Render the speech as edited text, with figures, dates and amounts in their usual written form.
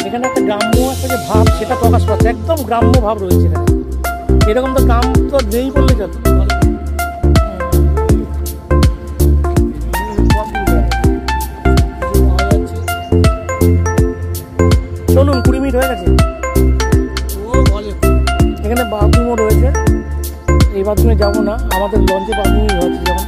এখানে একটা গ্রাম্য একটা যে ভাব সেটা প্রকাশ পাচ্ছে, একদম গ্রাম্য ভাব রয়েছে এখানে। এরকম তো গ্রাম তো নেই বললে চলে। চলুন, 20 মিনিট হয়ে গেছে। এখানে বাথরুমও রয়েছে, এই বাথরুমে যাবো না, আমাদের লঞ্চে বাথরুমই হচ্ছে যেমন।